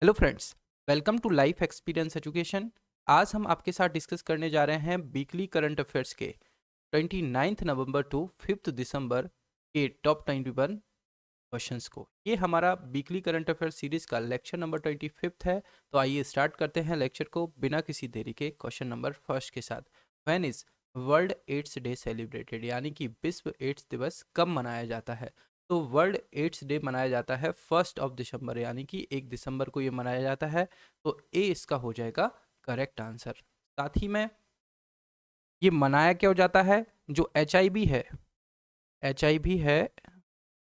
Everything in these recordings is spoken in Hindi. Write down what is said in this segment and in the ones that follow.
Hello friends, welcome to life experience education. आज हम आपके साथ डिस्कस करने जा रहे हैं वीकली करंट अफेयर्स के 29 नवंबर टू 5 दिसंबर के टॉप 91 क्वेश्चंस को। ये हमारा वीकली करंट अफेयर सीरीज का लेक्चर नंबर 25 है। तो आइए स्टार्ट करते हैं लेक्चर को बिना किसी देरी के क्वेश्चन नंबर फर्स्ट के साथ। When is world AIDS day celebrated, यानी कि विश्व एड्स दिवस कब मनाया जाता है। तो वर्ल्ड एड्स डे मनाया जाता है 1 दिसंबर, यानी कि 1 दिसंबर को ये मनाया जाता है। तो ए इसका हो जाएगा करेक्ट आंसर। साथ ही में ये मनाया क्यों जाता है, जो एच आई वी है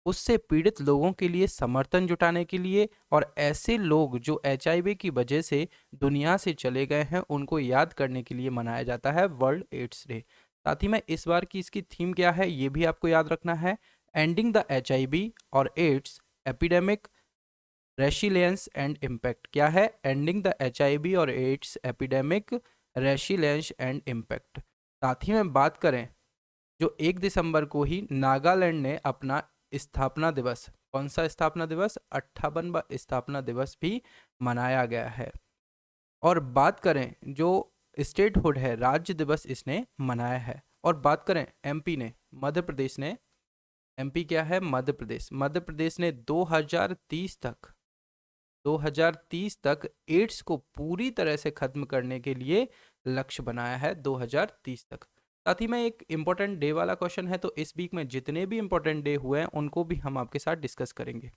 उससे पीड़ित लोगों के लिए समर्थन जुटाने के लिए, और ऐसे लोग जो एचआईवी की वजह से दुनिया से चले गए हैं उनको याद करने के लिए मनाया जाता है वर्ल्ड एड्स डे। साथ ही में इस बार की इसकी थीम क्या है ये भी आपको याद रखना है। एंडिंग द एचआईवी और एड्स एपिडेमिक, रेशिलियंस एंड इम्पैक्ट। क्या है? एंडिंग द एचआईवी और एड्स एपिडेमिक, रेशिलियंस एंड इम्पैक्ट। साथ ही में बात करें, जो 1 दिसंबर को ही नागालैंड ने अपना स्थापना दिवस, कौन सा स्थापना दिवस, 58वां स्थापना दिवस भी मनाया गया है। और बात करें जो स्टेटहुड है, राज्य दिवस इसने मनाया है। और बात करें एमपी ने, मध्य प्रदेश ने, एमपी क्या है? मध्य प्रदेश ने 2030 तक एड्स को पूरी तरह से खत्म करने के लिए लक्ष्य बनाया है 2030 तक। साथ ही में एक इम्पोर्टेंट डे वाला क्वेश्चन है, तो इस वीक में जितने भी इम्पोर्टेंट डे हुए हैं उनको भी हम आपके साथ डिस्कस करेंगे।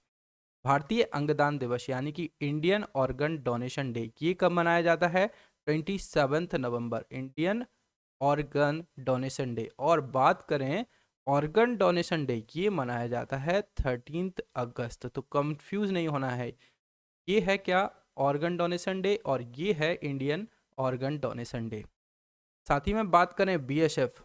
भारतीय अंगदान दिवस यानी कि इंडियन ऑर्गन डोनेशन डे, ये कब मनाया जाता है? 27 नवंबर, इंडियन ऑर्गन डोनेशन डे। और बात करें ऑर्गन डोनेशन डे, ये मनाया जाता है 13 अगस्त। तो कंफ्यूज नहीं होना है, ये है क्या? ऑर्गन डोनेशन डे, और ये है इंडियन ऑर्गन डोनेशन डे। साथ ही में बात करें बीएसएफ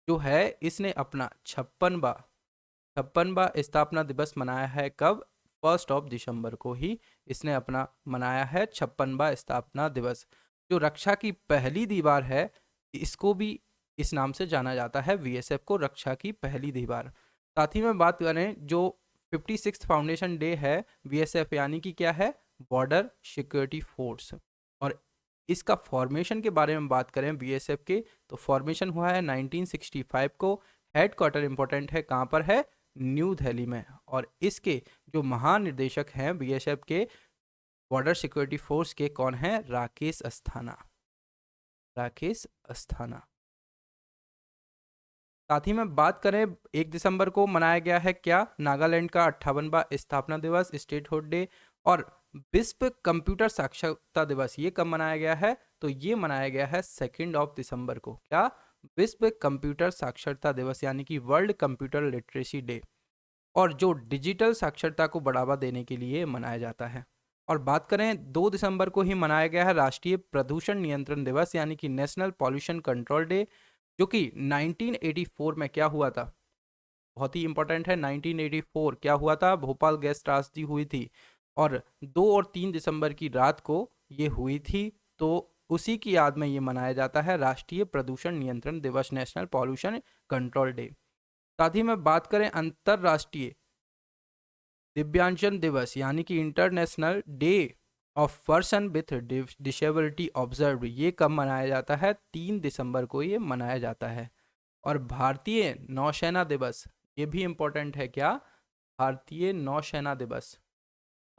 जो है इसने अपना 56वां स्थापना दिवस मनाया है कब? 1 दिसंबर को ही इसने अपना मनाया है 56वां स्थापना दिवस। जो रक्षा की पहली दीवार है इसको भी इस नाम से जाना जाता है, बीएसएफ को रक्षा की पहली दीवार। साथ ही में बात करें जो 56 फाउंडेशन डे है बीएसएफ, यानी कि क्या है? Border security force. और इसका फॉर्मेशन के बारे में बात करें बीएसएफ के, तो फॉर्मेशन हुआ है 1965 को। हेडक्वार्टर इंपॉर्टेंट है, कहाँ पर है? न्यू दिल्ली में। और इसके जो महानिदेशक हैं बीएसएफ के बॉर्डर सिक्योरिटी फोर्स के, कौन है? राकेश अस्थाना। साथ ही में बात करें 1 दिसंबर को मनाया गया है क्या? नागालैंड का 58वां स्थापना दिवस, स्टेटहुड डे। और विश्व कंप्यूटर साक्षरता दिवस ये कब मनाया गया है? तो ये मनाया गया है 2 दिसंबर को। क्या? विश्व कंप्यूटर साक्षरता दिवस, यानी कि वर्ल्ड कंप्यूटर लिटरेसी डे। और जो डिजिटल साक्षरता को बढ़ावा देने के लिए मनाया जाता है। और बात करें 2 दिसंबर को ही मनाया गया है राष्ट्रीय प्रदूषण नियंत्रण दिवस, यानी कि नेशनल पॉल्यूशन कंट्रोल डे, जो कि 1984 में क्या हुआ था? बहुत ही इंपॉर्टेंट है, 1984 क्या हुआ था? भोपाल गैस त्रासदी हुई थी, और 2 और 3 दिसंबर की रात को ये हुई थी। तो उसी की याद में ये मनाया जाता है राष्ट्रीय प्रदूषण नियंत्रण दिवस, नेशनल पॉल्यूशन कंट्रोल डे। साथ ही में बात करें अंतरराष्ट्रीय दिव्यांजन दिवस, यानी कि international day of person with disability observe, ये कब मनाया जाता है? 3 दिसंबर को ये मनाया जाता है। और भारतीय नौसेना दिवस, ये भी इम्पोर्टेंट है क्या? भारतीय नौसेना दिवस,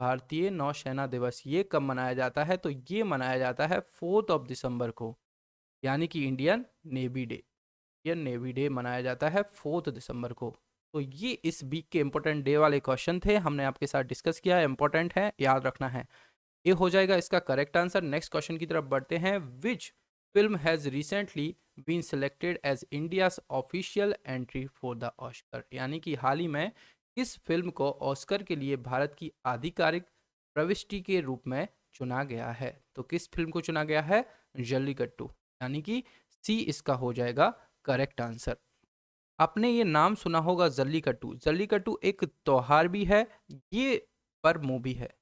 भारतीय नौसेना दिवस ये कब मनाया जाता है? तो ये मनाया जाता है 4 दिसंबर को, यानी कि Indian navy day. Indian navy day मनाया जाता है 4 दिसंबर को। तो ये इस वीक के इंपॉर्टेंट डे वाले क्वेश्चन थे, हमने आपके साथ डिस्कस किया, इंपॉर्टेंट है, याद रखना है। ये हो जाएगा इसका करेक्ट आंसर। नेक्स्ट क्वेश्चन की तरफ बढ़ते हैं। Which film has recently been selected as India's official entry for the Oscar, यानी कि हाल ही में किस फिल्म को ऑस्कर के लिए भारत की आधिकारिक प्रविष्टि के रूप में चुना गया है? तो किस फिल्म को चुना गया है? जल्लीकट्टू, यानी कि सी इसका हो जाएगा करेक्ट आंसर। आपने ये नाम सुना होगा जल्लीकट्टू। जल्लीकट्टू एक त्योहार भी है, ये पर मूवी है,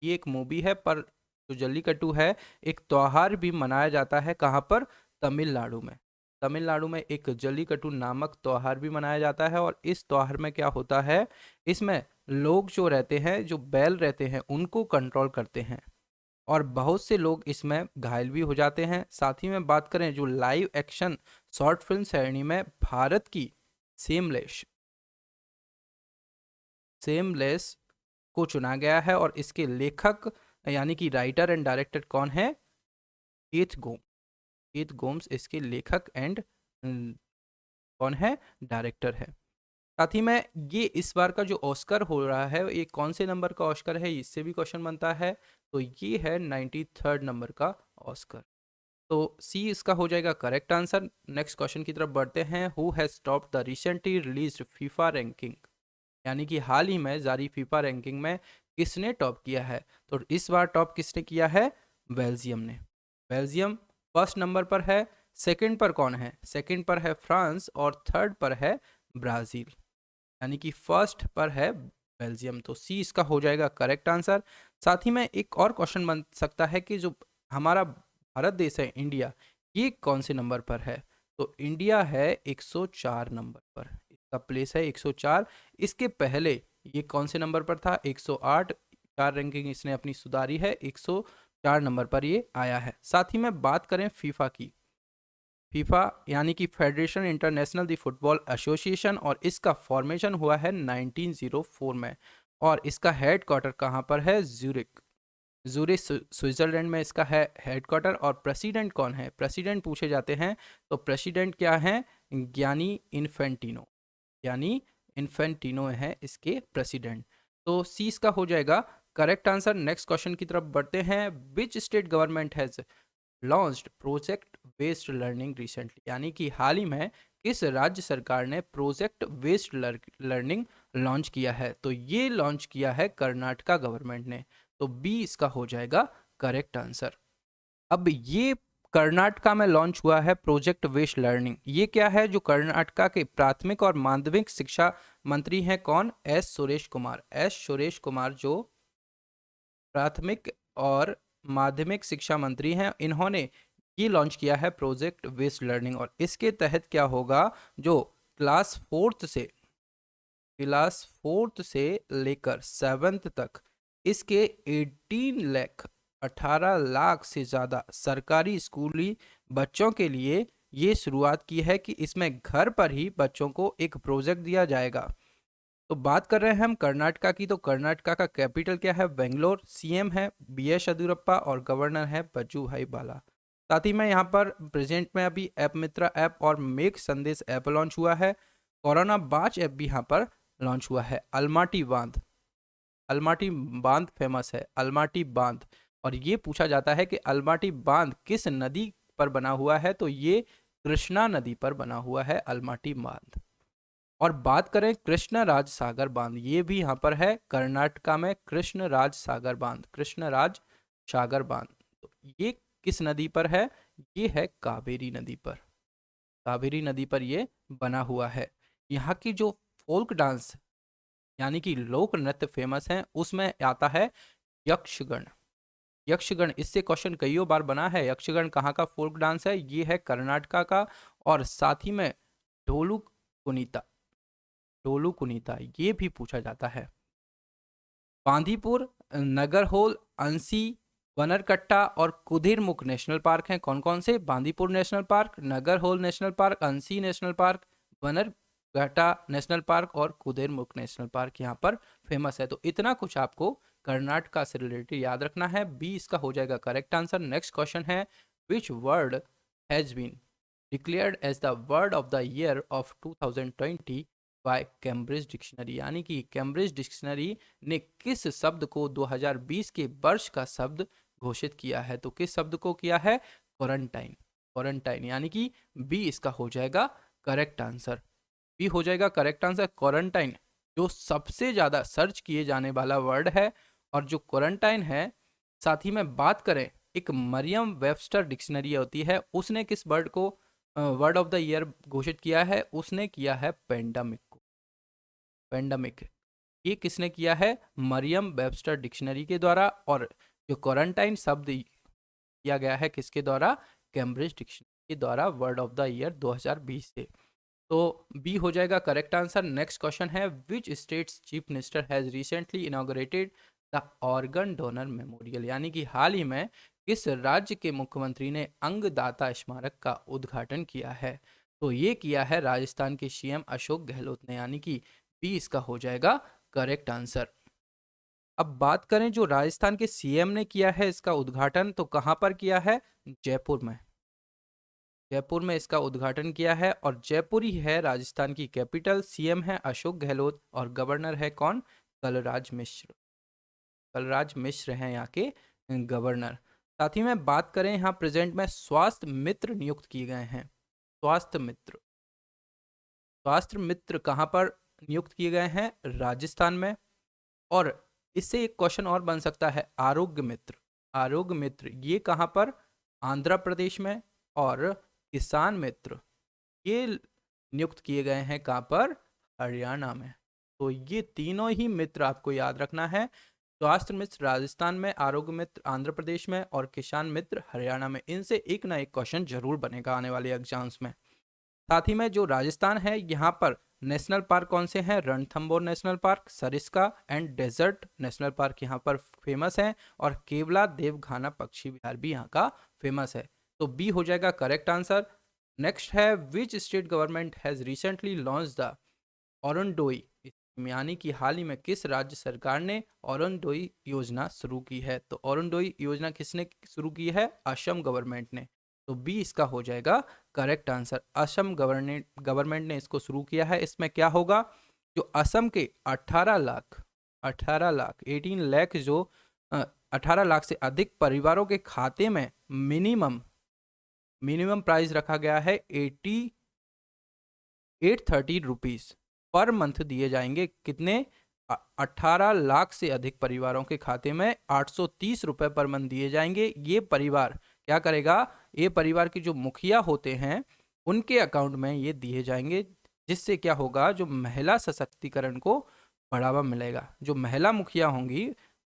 ये एक मूवी है, पर जो जल्लीकट्टू है एक त्योहार भी मनाया जाता है। कहाँ पर? तमिलनाडु में। तमिलनाडु में एक जल्लीकट्टू नामक त्योहार भी मनाया जाता है। और इस त्योहार में क्या होता है? इसमें लोग जो रहते हैं, जो बैल रहते हैं, उनको कंट्रोल करते हैं और बहुत से लोग इसमें घायल भी हो जाते हैं। साथ ही में बात करें जो लाइव एक्शन शॉर्ट फिल्म श्रेणी में भारत की सेमलेस सेमलेस को चुना गया है और इसके लेखक यानी कि राइटर एंड डायरेक्टर कौन है? केथ गोम। केथ गोम्स इसके लेखक एंड कौन है? डायरेक्टर है। साथ ही में ये इस बार का जो ऑस्कर हो रहा है ये कौन से नंबर का ऑस्कर है, इससे भी क्वेश्चन बनता है। तो ये है 93rd नंबर का ऑस्कर। तो सी इसका हो जाएगा करेक्ट आंसर। नेक्स्ट क्वेश्चन की तरफ बढ़ते हैं। Who has top the recently released FIFA ranking, यानी कि हाल ही में जारी फीफा रैंकिंग में किसने टॉप किया है? तो इस बार टॉप किसने किया है? बेल्जियम ने। बेल्जियम फर्स्ट नंबर पर है। सेकंड पर कौन है? सेकंड पर है फ्रांस और थर्ड पर है ब्राज़ील, यानी कि फर्स्ट पर है बेल्जियम। तो सी इसका हो जाएगा करेक्ट आंसर। साथ ही में एक और क्वेश्चन बन सकता है कि जो हमारा भारत देश है इंडिया, ये कौन से नंबर पर है? तो इंडिया है 104 नंबर पर, इसका प्लेस है 104। इसके पहले ये कौन से नंबर पर था? 108। 4 रैंकिंग इसने अपनी सुधारी है, 104 नंबर पर ये आया है। साथ ही में बात करें फीफा की, फीफा यानी कि फेडरेशन इंटरनेशनल दी फुटबॉल एसोसिएशन, और इसका फॉर्मेशन हुआ है 1904 में और इसका हेड क्वार्टर कहाँ पर है? ज्यूरिक। ज्यूरिक स्विट्जरलैंड में इसका है हेड क्वार्टर। और प्रेसिडेंट कौन है? प्रेसिडेंट पूछे जाते हैं तो प्रेसिडेंट क्या है? ज्ञानी इन्फेंटिनो। यानी इन्फेंटिनो है इसके प्रेसिडेंट। तो सी इसका हो जाएगा करेक्ट आंसर। नेक्स्ट क्वेश्चन की तरफ बढ़ते हैं। Which state government has launched project based learning recently, यानी कि हाल ही में किस राज्य सरकार ने प्रोजेक्ट बेस्ड लर्निंग लॉन्च किया है? तो ये लॉन्च किया है कर्नाटका गवर्नमेंट ने। तो बी इसका हो जाएगा करेक्ट आंसर। अब ये कर्नाटका में लॉन्च हुआ है प्रोजेक्ट बेस्ड लर्निंग। ये क्या है? जो कर्नाटका के प्राथमिक और माध्यमिक शिक्षा मंत्री हैं कौन? एस सुरेश कुमार। एस सुरेश कुमार जो प्राथमिक और माध्यमिक शिक्षा मंत्री हैं, इन्होंने ये लॉन्च किया है प्रोजेक्ट बेस्ड लर्निंग। और इसके तहत क्या होगा? जो क्लास फोर्थ से लेकर 7th तक इसके 18 लाख से ज़्यादा सरकारी स्कूली बच्चों के लिए ये शुरुआत की है कि इसमें घर पर ही बच्चों को एक प्रोजेक्ट दिया जाएगा। तो बात कर रहे हैं हम कर्नाटका की। तो कर्नाटका का कैपिटल क्या है? बेंगलोर। सीएम है बी एस येदियुरप्पा और गवर्नर है वजुभाई वाला। साथ ही में यहाँ पर प्रेजेंट में अभी ऐप मित्रा ऐप और मेक संदेश ऐप लॉन्च हुआ है। कोरोना बाच ऐप भी यहाँ पर लॉन्च हुआ है। अलमाटी बांध, अलमाटी बांध फेमस है, अलमाटी बांध। और ये पूछा जाता है कि अलमाटी बांध किस नदी पर बना हुआ है? तो ये कृष्णा नदी पर बना हुआ है अलमाटी बांध। और बात करें कृष्ण राज सागर बांध, ये भी यहाँ पर है कर्नाटका में, कृष्ण राज सागर बांध, कृष्ण राज सागर बांध। तो ये किस नदी पर है? ये है कावेरी नदी पर, कावेरी नदी पर ये बना हुआ है। यहाँ की जो फोल्क डांस यानी कि लोक नृत्य फेमस है, उसमें आता है यक्षगण। यक्षगण, इससे क्वेश्चन कईयों बार बना है। यक्षगण कहाँ का फोल्क डांस है? ये है कर्नाटका का। और साथ ही में ढोलू कुनीता, डोलू कुनीता ये भी पूछा जाता है। बांदीपुर, नगरहोल, अंसी, बनरकट्टा और कुदिरमुख नेशनल पार्क हैं। कौन कौन से? Bandipur national park, Nagarhole national park, Anshi national park, Bannerghatta national park और कुदिरमुख नेशनल पार्क यहाँ पर फेमस है। तो इतना कुछ आपको कर्नाटका से रिलेटेड याद रखना है। बी इसका हो जाएगा करेक्ट आंसर। नेक्स्ट क्वेश्चन है। Which word has been declared as the word of the year of 2020 by Cambridge dictionary, यानी कि कैम्ब्रिज डिक्शनरी ने किस शब्द को 2020 के वर्ष का शब्द घोषित किया है? तो किस शब्द को किया है? क्वारंटाइन। क्वारंटाइन, यानी कि बी इसका हो जाएगा करेक्ट आंसर। बी हो जाएगा करेक्ट आंसर। क्वारंटाइन जो सबसे ज़्यादा सर्च किए जाने वाला वर्ड है। और जो क्वारंटाइन है, साथ ही में बात करें, एक मरियम वेबस्टर डिक्शनरी होती है, उसने किस वर्ड को वर्ड ऑफ द ईयर घोषित किया है? उसने किया है पेंडेमिक को। पेंडेमिक ये किसने किया है? मरियम वेबस्टर डिक्शनरी के द्वारा। और जो क्वारंटाइन शब्द किया गया है किसके द्वारा? कैम्ब्रिज डिक्शनरी के द्वारा वर्ड ऑफ द ईयर 2020 से। तो बी हो जाएगा करेक्ट आंसर। नेक्स्ट क्वेश्चन है, which states chief minister has recently inaugurated the organ donor memorial, यानी कि हाल ही में किस राज्य के मुख्यमंत्री ने अंगदाता स्मारक का उद्घाटन किया है? तो ये किया है राजस्थान के सीएम अशोक गहलोत ने, यानी कि बी इसका हो जाएगा करेक्ट आंसर। अब बात करें जो राजस्थान के सीएम ने किया है इसका उद्घाटन, तो कहाँ पर किया है? जयपुर में। जयपुर में इसका उद्घाटन किया है और जयपुर ही है राजस्थान की कैपिटल। सीएम है अशोक गहलोत और गवर्नर है कौन? कलराज मिश्र। कलराज मिश्र हैं यहाँ के गवर्नर। साथ ही में बात करें यहाँ प्रेजेंट में स्वास्थ्य मित्र नियुक्त किए गए हैं। स्वास्थ्य मित्र, स्वास्थ्य मित्र कहाँ पर नियुक्त किए गए हैं? राजस्थान में। और इससे एक क्वेश्चन और बन सकता है, आरोग्य मित्र। आरोग्य मित्र ये कहाँ पर? आंध्र प्रदेश में। और किसान मित्र ये नियुक्त किए गए हैं कहाँ पर? हरियाणा में। तो ये तीनों ही मित्र आपको याद रखना है। स्वास्थ्य मित्र राजस्थान में, आरोग्य मित्र आंध्र प्रदेश में और किसान मित्र हरियाणा में। इनसे एक ना एक क्वेश्चन जरूर बनेगा आने वाले एग्जाम्स में। साथ ही में जो राजस्थान है यहाँ पर नेशनल पार्क कौन से हैं? Ranthambore national park, Sariska and desert national park यहाँ पर फेमस हैं। और केवला देवघाना पक्षी विहार भी यहाँ का फेमस है। तो बी हो जाएगा करेक्ट आंसर। नेक्स्ट है, which state government has recently launch the Orunodoi, यानी कि हाल ही में किस राज्य सरकार ने औरंडोई योजना शुरू की है? तो औरंडोई योजना किसने शुरू की है? असम गवर्नमेंट ने। तो बी इसका हो जाएगा करेक्ट आंसर। असम गवर्नमेंट ने इसको शुरू किया है। इसमें क्या होगा? जो असम के 18 लाख 18 लाख जो 18 लाख से अधिक परिवारों के खाते में मिनिमम मिनिमम प्राइस रखा गया है 830 रुपीज पर मंथ दिए जाएंगे। कितने? 18 लाख से अधिक परिवारों के खाते में 830 रुपए पर मंथ दिए जाएंगे। ये परिवार क्या करेगा? ये परिवार के जो मुखिया होते हैं उनके अकाउंट में ये दिए जाएंगे, जिससे क्या होगा? जो महिला सशक्तिकरण को बढ़ावा मिलेगा। जो महिला मुखिया होंगी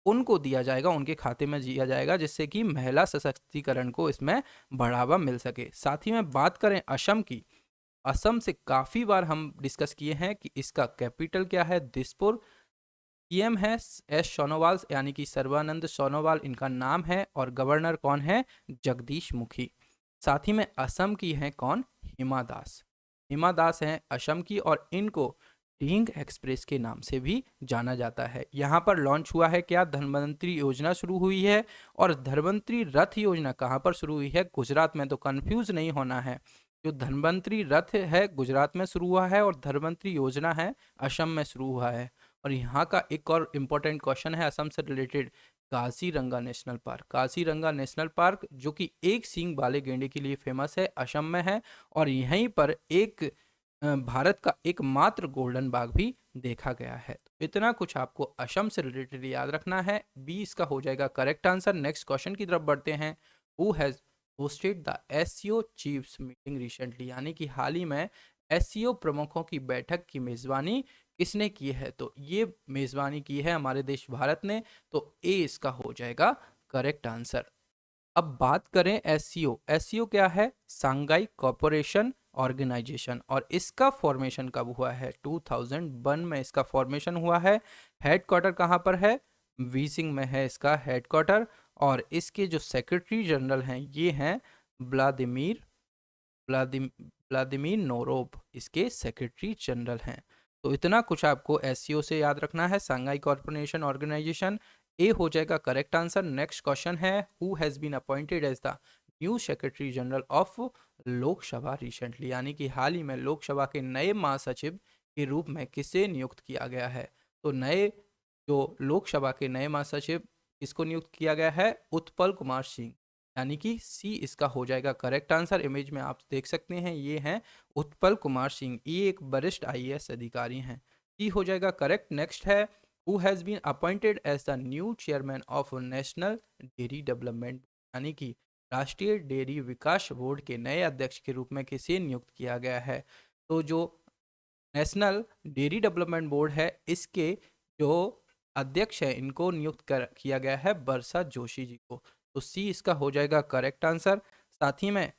उनको दिया जाएगा, उनके खाते में दिया जाएगा, जिससे कि महिला सशक्तिकरण को इसमें बढ़ावा मिल सके। साथ ही में बात करें असम की, असम से काफ़ी बार हम डिस्कस किए हैं कि इसका कैपिटल क्या है? दिसपुर। सीएम है एस सोनोवाल, यानी कि सर्बानंद सोनोवाल इनका नाम है। और गवर्नर कौन है? जगदीश मुखी। साथ ही में असम की हैं कौन? हिमा दास। हिमा दास हैं असम की और इनको ढींग एक्सप्रेस के नाम से भी जाना जाता है। यहाँ पर लॉन्च हुआ है क्या? धन्वंतरी योजना शुरू हुई है। और धन्वंतरी रथ योजना कहाँ पर शुरू हुई है? गुजरात में। तो कंफ्यूज नहीं होना है, जो धन्वंतरी रथ है गुजरात में शुरू हुआ है और धन्वंतरी योजना है असम में शुरू हुआ है। और यहाँ का एक और इम्पोर्टेंट क्वेश्चन है असम से related, Kaziranga national park. Kaziranga national park जो कि एक सींग वाले गेंडे के लिए फेमस है, असम में है। और यहीं पर एक भारत का एकमात्र गोल्डन बाग भी देखा गया है। तो इतना कुछ आपको असम से रिलेटेड याद रखना है। बी इसका हो जाएगा करेक्ट आंसर। नेक्स्ट क्वेश्चन की तरफ बढ़ते हैं। Who has hosted the SCO chiefs meeting recently, यानी कि हाल ही में एससीओ प्रमुखों की बैठक की मेजबानी किसने की है? तो ये मेजबानी की है हमारे देश भारत ने। तो ए इसका हो जाएगा करेक्ट आंसर। अब बात करें एससीओ। एससीओ क्या है? Shanghai corporation organisation. और इसका फॉर्मेशन कब हुआ है? 2001 में इसका फॉर्मेशन हुआ है। हेडक्वार्टर कहाँ पर है? वीसिंग में है इसका हेडक्वार्टर। और इसके जो सेक्रेटरी जनरल हैं ये हैं व्लादिमीर व्लादिमीर नोरोब, इसके सेक्रेटरी जनरल हैं। तो इतना कुछ आपको एससीओ से याद रखना है, सांघाई कॉर्पोरेशन ऑर्गेनाइजेशन। ए हो जाएगा करेक्ट आंसर। नेक्स्ट क्वेश्चन है, who has been appointed as the new secretary general of Lok Sabha recently, यानी कि हाल ही में लोकसभा के नए महासचिव के रूप में किसे नियुक्त किया गया है? तो नए जो लोकसभा के नए महासचिव किसको नियुक्त किया गया है? उत्पल कुमार सिंह, यानी कि सी इसका हो जाएगा करेक्ट आंसर। इमेज में आप देख सकते हैं ये हैं उत्पल कुमार सिंह, ये एक वरिष्ठ आईएएस अधिकारी हैं। सी हो जाएगा करेक्ट। नेक्स्ट है, who has been appointed as the new chairman of national dairy development, यानी कि राष्ट्रीय डेयरी विकास बोर्ड के नए अध्यक्ष के रूप में किसे नियुक्त किया गया है? तो जो नेशनल डेयरी डेवलपमेंट बोर्ड है इसके जो अध्यक्ष है इनको नियुक्त किया गया है वर्षा जोशी जी को। तो सी इसका हो जाएगा करेक्ट आंसर। साथ ही में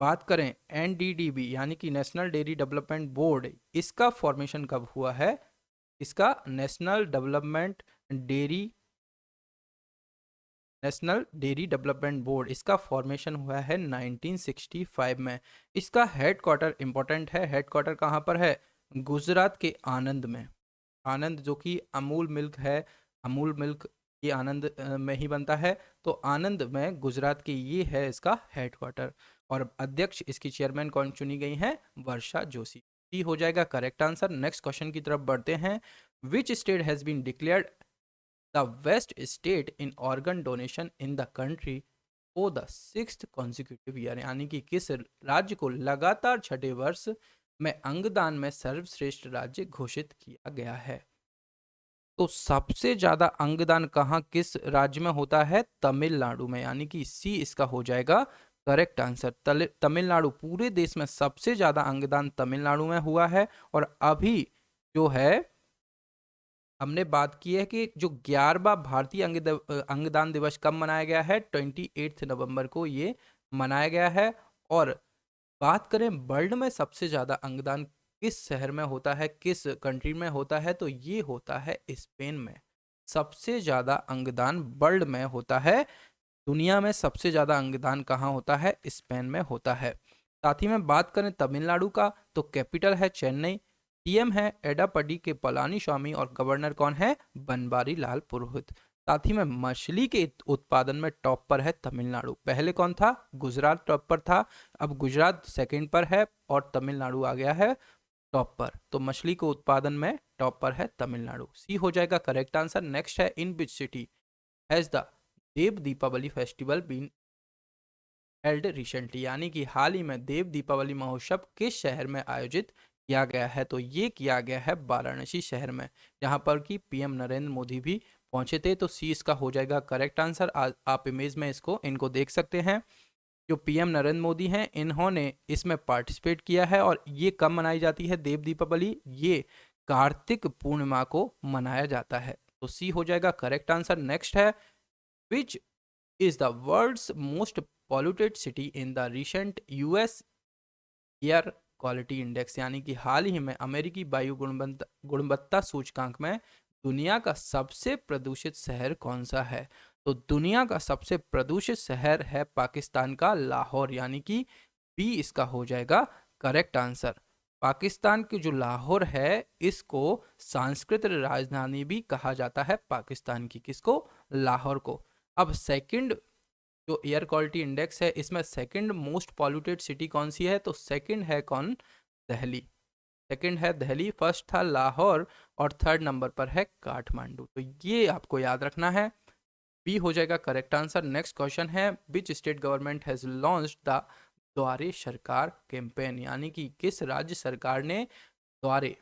बात करें एनडीडीबी यानी कि नेशनल डेयरी डेवलपमेंट बोर्ड, इसका फॉर्मेशन कब हुआ है? इसका dairy national dairy development board, इसका फॉर्मेशन हुआ है 1965 में। इसका हेडक्वार्टर इंपॉर्टेंट है, हेडक्वार्टर कहाँ पर है? गुजरात के आनंद में। आनंद जो कि अमूल मिल्क है, अमूल मिल्क ये आनंद में ही बनता है, तो आनंद में गुजरात की ये है इसका हेडक्वार्टर। और अध्यक्ष इसकी चेयरमैन कौन चुनी गई हैं? वर्षा जोशी। ये हो जाएगा करेक्ट आंसर। नेक्स्ट क्वेश्चन की तरफ बढ़ते हैं। Which state has been declared the best state in organ donation in the country for the 6th consecutive year, यानी कि किस राज्य को लगातार छठे वर्ष में अंगदान में सर्वश्रेष्ठ राज्य घोषित किया गया है? तो सबसे ज्यादा अंगदान कहाँ किस राज्य में होता है? तमिलनाडु में, यानी कि सी इसका हो जाएगा करेक्ट आंसर। तमिलनाडु, पूरे देश में सबसे ज्यादा अंगदान तमिलनाडु में हुआ है। और अभी जो है हमने बात की है कि जो 11वां भारतीय अंगदान दिवस कब मनाया गया है? 28 नवंबर को ये मनाया गया है। और बात करें वर्ल्ड में सबसे ज्यादा अंगदान किस शहर में होता है, किस कंट्री में होता है, तो ये होता है स्पेन में। सबसे ज्यादा अंगदान वर्ल्ड में होता है, दुनिया में सबसे ज्यादा अंगदान कहाँ होता है? स्पेन में होता है। साथ ही में बात करें तमिलनाडु का, तो कैपिटल है चेन्नई, सीएम है एडापडी के पलानी स्वामी और गवर्नर कौन है? बनवारी लाल पुरोहित। साथ ही में मछली के उत्पादन में टॉप पर है तमिलनाडु। पहले कौन था? गुजरात टॉप पर था, अब गुजरात सेकंड पर है और तमिलनाडु आ गया है टॉप पर। तो मछली के उत्पादन में टॉप पर है तमिलनाडु। सी हो जाएगा करेक्ट आंसर। नेक्स्ट है in which city has the Dev Deepawali festival been held recently, यानी कि हाल ही में देव दीपावली महोत्सव किस शहर में आयोजित किया गया है? तो ये किया गया है वाराणसी शहर में, जहां पर कि पीएम नरेंद्र मोदी भी पहुंचे थे। तो सी इसका हो जाएगा करेक्ट आंसर। आप इमेज में इनको देख सकते हैं। जो पीएम नरेंद्र मोदी हैं, इन्होंने इसमें पार्टिसिपेट किया है। और ये कब मनाई जाती है देव दीपावली? ये कार्तिक पूर्णिमा को मनाया जाता है। तो सी हो जाएगा करेक्ट आंसर। नेक्स्ट है विच is the world's most polluted city in the recent US air quality index, यानी कि हाल ही में अमेरिकी वायु गुणवत्ता सूचकांक में दुनिया का सबसे प्रदूषित शहर कौन सा है? तो दुनिया का सबसे प्रदूषित शहर है पाकिस्तान का लाहौर, यानी कि बी इसका हो जाएगा करेक्ट आंसर। पाकिस्तान की जो लाहौर है, इसको सांस्कृतिक राजधानी भी कहा जाता है पाकिस्तान की। किसको? लाहौर को। अब सेकंड जो एयर क्वालिटी इंडेक्स है, इसमें सेकंड मोस्ट पॉल्यूटेड सिटी कौन सी है? तो सेकंड है कौन? दिल्ली। सेकंड है दिल्ली, फर्स्ट था लाहौर और थर्ड नंबर पर है काठमांडू। तो ये आपको याद रखना है। बी हो जाएगा करेक्ट आंसर। नेक्स्ट क्वेश्चन है which state government has launched the द्वारे सरकार कैंपेन, यानी कि किस राज्य सरकार ने द्वारे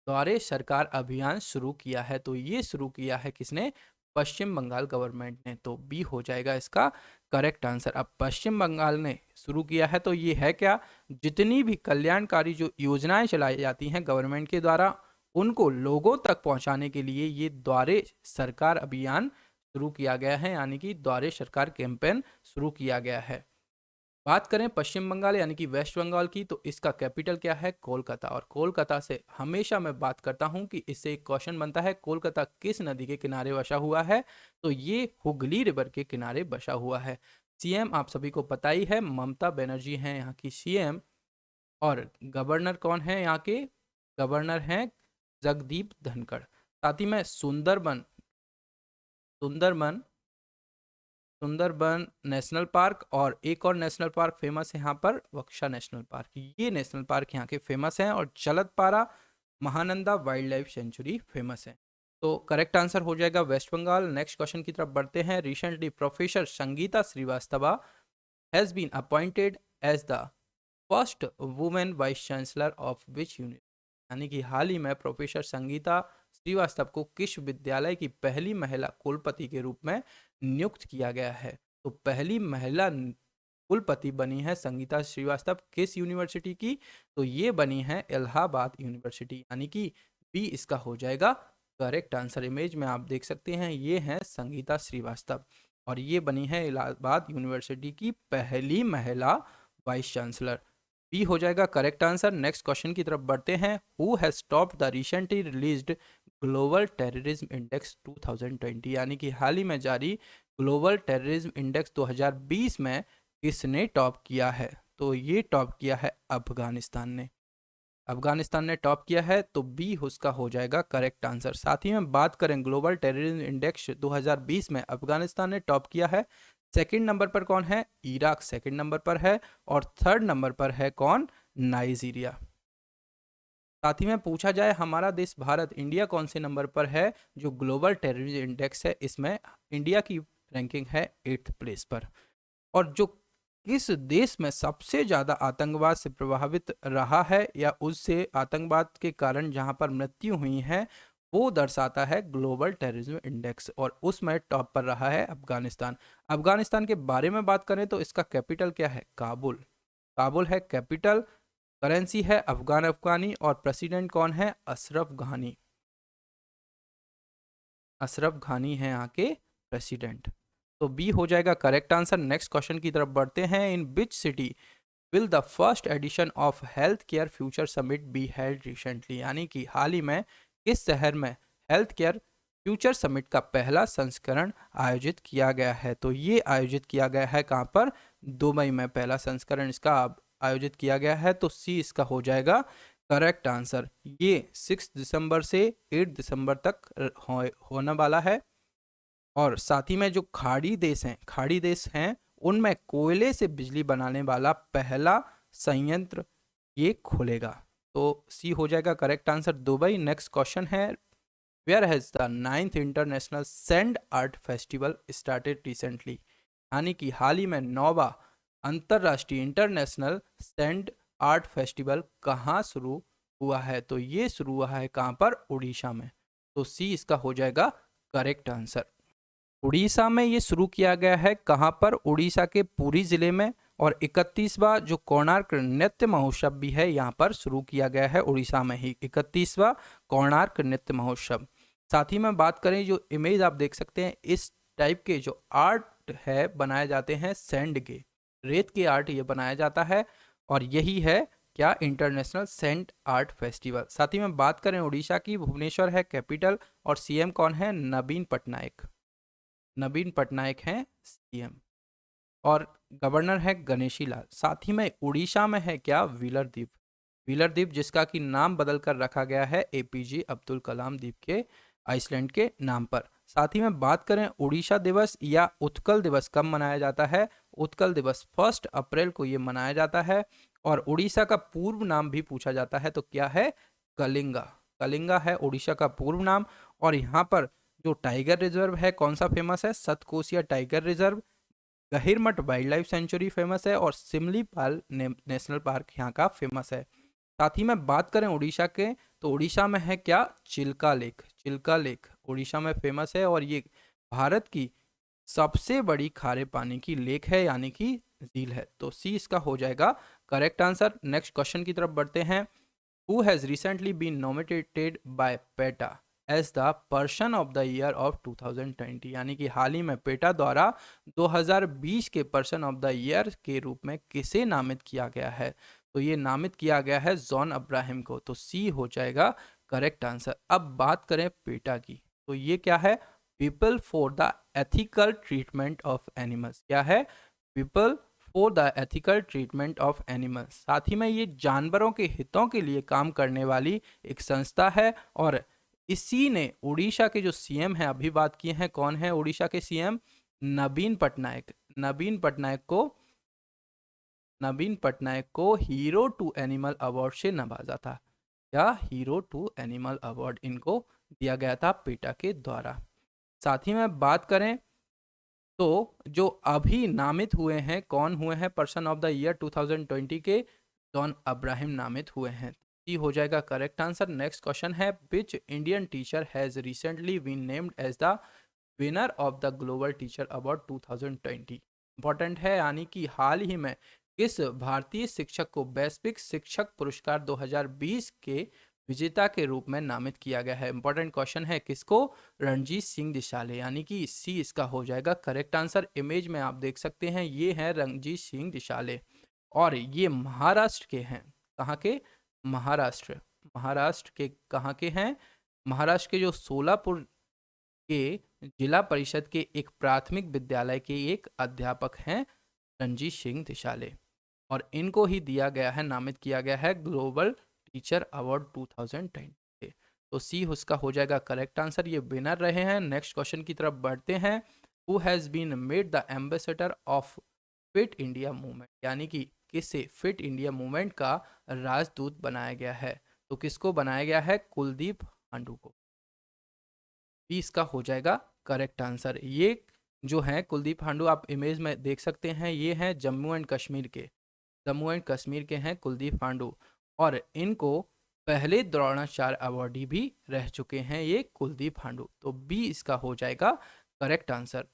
द्वारे सरकार अभियान शुरू किया है? तो ये शुरू किया है किसने? पश्चिम बंगाल गवर्नमेंट ने। तो बी हो जाएगा इसका करेक्ट आंसर। अब पश्चिम बंगाल ने शुरू किया है तो ये है क्या? जितनी भी कल्याणकारी जो योजनाएं चलाई जाती हैं गवर्नमेंट के द्वारा, उनको लोगों तक पहुंचाने के लिए ये द्वारे सरकार अभियान शुरू किया गया है, यानी कि द्वारे सरकार कैंपेन शुरू किया गया है। बात करें पश्चिम बंगाल यानी कि वेस्ट बंगाल की, तो इसका कैपिटल क्या है? कोलकाता। और कोलकाता से हमेशा मैं बात करता हूं कि इससे एक क्वेश्चन बनता है, कोलकाता किस नदी के किनारे बसा हुआ है? तो ये हुगली रिवर के किनारे बसा हुआ है। सीएम आप सभी को पता ही है, ममता बनर्जी हैं यहाँ की सीएम। और गवर्नर कौन है यहाँ के? गवर्नर हैं जगदीप धनखड़। साथ ही में सुंदरबन सुंदरबन सुंदरबन नेशनल पार्क और एक और नेशनल पार्क फेमस है यहाँ पर, वक्शा नेशनल पार्क। ये नेशनल पार्क यहाँ के फेमस हैं। और Jaldapara Mahananda wildlife sanctuary famous है। तो करेक्ट आंसर हो जाएगा वेस्ट बंगाल। नेक्स्ट क्वेश्चन की तरफ बढ़ते हैं। Recently professor Sangeeta Srivastava has been appointed as the first women vice chancellor of which university, यानी कि हाल ही में प्रोफेसर संगीता श्रीवास्तव को किस विद्यालय की पहली महिला कुलपति के रूप में नियुक्त किया गया है? तो पहली महिला कुलपति बनी है संगीता श्रीवास्तव किस यूनिवर्सिटी की? तो ये बनी है इलाहाबाद यूनिवर्सिटी, यानी कि बी इसका हो जाएगा करेक्ट आंसर। इमेज में आप देख सकते हैं, ये हैं संगीता श्रीवास्तव और ये बनी है इलाहाबाद यूनिवर्सिटी की पहली महिला वाइस चांसलर। बी हो जाएगा करेक्ट आंसर। नेक्स्ट क्वेश्चन की तरफ बढ़ते हैं। Who has topped the recently released global terrorism index 2020, यानी कि हाल ही में जारी ग्लोबल टेररिज्म इंडेक्स 2020 में किसने टॉप किया है? तो ये टॉप किया है अफगानिस्तान ने। अफगानिस्तान ने टॉप किया है, तो बी उसका हो जाएगा करेक्ट आंसर। साथ ही में बात करें ग्लोबल टेररिज्म इंडेक्स 2020 में अफगानिस्तान ने टॉप किया है। सेकंड नंबर पर कौन है? इराक सेकंड नंबर पर है। और थर्ड नंबर पर है कौन? नाइजीरिया। साथ ही में पूछा जाए हमारा देश भारत, इंडिया कौन से नंबर पर है जो ग्लोबल टेररिज्म इंडेक्स है, इसमें इंडिया की रैंकिंग है 8th प्लेस पर। और जो किस देश में सबसे ज़्यादा आतंकवाद से प्रभावित रहा है या उससे आतंकवाद के कारण जहां पर मृत्यु हुई है, वो दर्शाता है ग्लोबल टेररिज्म इंडेक्स, और उसमें टॉप पर रहा है अफगानिस्तान। अफगानिस्तान के बारे में बात करें तो इसका कैपिटल क्या है? काबुल। काबुल है कैपिटल। करेंसी है अफगान अफगानी। और प्रेसिडेंट कौन है? अशरफ घानी। अशरफ घानी है यहाँ के प्रेसिडेंट। तो बी हो जाएगा करेक्ट आंसर। नेक्स्ट क्वेश्चन की तरफ बढ़ते हैं। In which city will the first edition of health care future summit be held recently, यानी कि हाल ही में किस शहर में हेल्थ केयर फ्यूचर समिट का पहला संस्करण आयोजित किया गया है? तो ये आयोजित किया गया है कहाँ पर? दुबई में पहला संस्करण इसका आयोजित किया गया है। तो सी इसका हो जाएगा करेक्ट आंसर। ये 6 दिसंबर से 8 दिसंबर तक होने वाला है। और साथ ही में जो खाड़ी देश हैं उनमें कोयले से बिजली बनाने वाला पहला संयंत्र ये खुलेगा। तो सी हो जाएगा correct answer, Dubai. Next question है, where has the 9th international sand art festival started recently, यानी कि हाल ही में 9वां अंतरराष्ट्रीय इंटरनेशनल सैंड आर्ट फेस्टिवल कहाँ शुरू हुआ है? तो ये शुरू हुआ है कहाँ पर? उड़ीसा में। तो सी इसका हो जाएगा करेक्ट आंसर। उड़ीसा में ये शुरू किया गया है कहाँ पर? उड़ीसा के पुरी जिले में। और 31वां जो कोणार्क नृत्य महोत्सव भी है यहाँ पर शुरू किया गया है उड़ीसा में ही, 31वां कोणार्क नृत्य महोत्सव। साथ ही में बात करें, जो इमेज आप देख सकते हैं, इस टाइप के जो आर्ट है बनाए जाते हैं सैंड के, रेत के आर्ट ये बनाया जाता है। और यही है क्या? International sand art festival. साथ ही में बात करें उड़ीसा की, भुवनेश्वर है कैपिटल। और सीएम कौन है? नवीन पटनायक। नवीन पटनायक हैं सीएम। और गवर्नर है गणेशी लाल। साथ ही में उड़ीसा में है क्या? व्हीलर द्वीप। व्हीलर द्वीप जिसका कि नाम बदल कर रखा गया है एपीजे अब्दुल कलाम द्वीप के, आइसलैंड के नाम पर। साथ ही में बात करें उड़ीसा दिवस या उत्कल दिवस कब मनाया जाता है? उत्कल दिवस 1 अप्रैल को ये मनाया जाता है। और उड़ीसा का पूर्व नाम भी पूछा जाता है, तो क्या है? कलिंगा। कलिंगा है उड़ीसा का पूर्व नाम। और यहाँ पर जो टाइगर रिजर्व है कौन सा फेमस है? Satkosia tiger reserve. Gahirmatha wildlife sanctuary famous है। और सिमलीपाल नेशनल पार्क यहाँ का फेमस है। साथ ही में बात करें उड़ीसा के, तो उड़ीसा में है क्या? चिल्का लेक। चिल्का लेक उड़ीसा में फेमस है। और ये भारत की सबसे बड़ी खारे पानी की लेक है, यानी कि झील है। तो सी इसका हो जाएगा करेक्ट आंसर। नेक्स्ट क्वेश्चन की तरफ बढ़ते हैं। Who has recently been nominated by PETA as the person of the year of 2020, यानी कि हाल ही में पेटा द्वारा 2020 के पर्सन ऑफ द ईयर के रूप में किसे नामित किया गया है? तो ये नामित किया गया है जॉन अब्राहम को। तो सी हो जाएगा करेक्ट आंसर। अब बात करें पेटा की, तो ये क्या है? People for the ethical treatment of animals. क्या है? People for the ethical treatment of animals. साथ ही में ये जानवरों के हितों के लिए काम करने वाली एक संस्था है। और इसी ने उड़ीसा के जो सीएम हैं, अभी बात किए हैं, कौन है उड़ीसा के सीएम? नवीन पटनायक। नवीन पटनायक को हीरो टू एनिमल अवार्ड से नवाजा था। या हीरो टू एनिमल अवार्ड इनको दिया गया था पेटा के द्वारा। साथ ही में बात करें तो जो अभी नामित हुए हैं, कौन हुए हैं पर्सन ऑफ द ईयर 2020 के? जॉन अब्राहम नामित हुए हैं। ये हो जाएगा करेक्ट आंसर। नेक्स्ट क्वेश्चन है, which Indian teacher has recently been named as the winner of the global teacher award 2020? Important है, यानी कि हाल ही में किस भारतीय शिक्षक को वैश्विक शिक्षक पुरस्कार 2020 के विजेता के रूप में नामित किया गया है? इंपॉर्टेंट क्वेश्चन है, किसको? रणजीत सिंह दिशाले, यानी कि सी इसका हो जाएगा करेक्ट आंसर। इमेज में आप देख सकते हैं, ये है रणजीत सिंह दिशाले। और ये महाराष्ट्र के हैं। कहाँ के? महाराष्ट्र। महाराष्ट्र के कहाँ के हैं? महाराष्ट्र के जो सोलापुर के जिला परिषद के एक प्राथमिक विद्यालय के एक अध्यापक हैं रणजीत सिंह दिशाले, और इनको ही दिया गया है, नामित किया गया है ग्लोबल टीचर अवार्ड 2020 से। तो सी उसका हो जाएगा करेक्ट आंसर, ये विनर रहे हैं। नेक्स्ट क्वेश्चन की तरफ बढ़ते हैं। Who has been made the ambassador of fit India movement, यानी कि किसे फिट इंडिया मूवमेंट का राजदूत बनाया गया है? तो किसको बनाया गया है? कुलदीप हांडू को। भी इसका हो जाएगा करेक्ट आंसर। ये जो है कुलदीप हांडू, आप इमेज में देख सकते हैं, ये हैं जम्मू एंड कश्मीर के, जम्मू एंड कश्मीर के हैं कुलदीप हांडू, और इनको पहले द्रोणाचार्य अवार्डी भी रह चुके हैं ये कुलदीप हांडू। तो बी इसका हो जाएगा करेक्ट आंसर।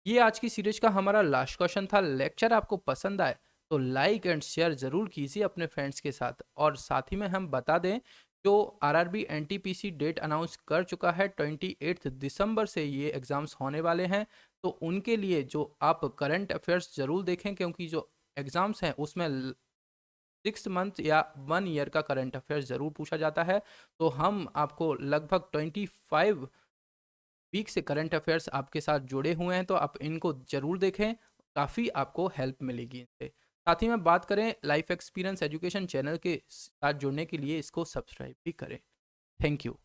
ये आज की सीरीज का हमारा लास्ट क्वेश्चन था। लेक्चर आपको पसंद आए तो लाइक एंड शेयर जरूर कीजिए अपने फ्रेंड्स के साथ, और साथ ही में हम बता दें जो आरआरबी एनटीपीसी डेट अनाउंस कर चुका है 28 दिसंबर से ये एग्ज़ाम्स होने वाले हैं। तो उनके लिए जो आप करंट अफेयर्स ज़रूर देखें, क्योंकि जो एग्ज़ाम्स हैं उसमें 6 मंथ या 1 ईयर का करंट अफेयर्स ज़रूर पूछा जाता है। तो हम आपको लगभग 25 वीक से करंट अफेयर्स आपके साथ जुड़े हुए हैं, तो आप इनको ज़रूर देखें, काफ़ी आपको हेल्प मिलेगी इनसे। साथ ही में बात करें लाइफ एक्सपीरियंस एजुकेशन चैनल के साथ जुड़ने के लिए, इसको सब्सक्राइब भी करें। Thank you.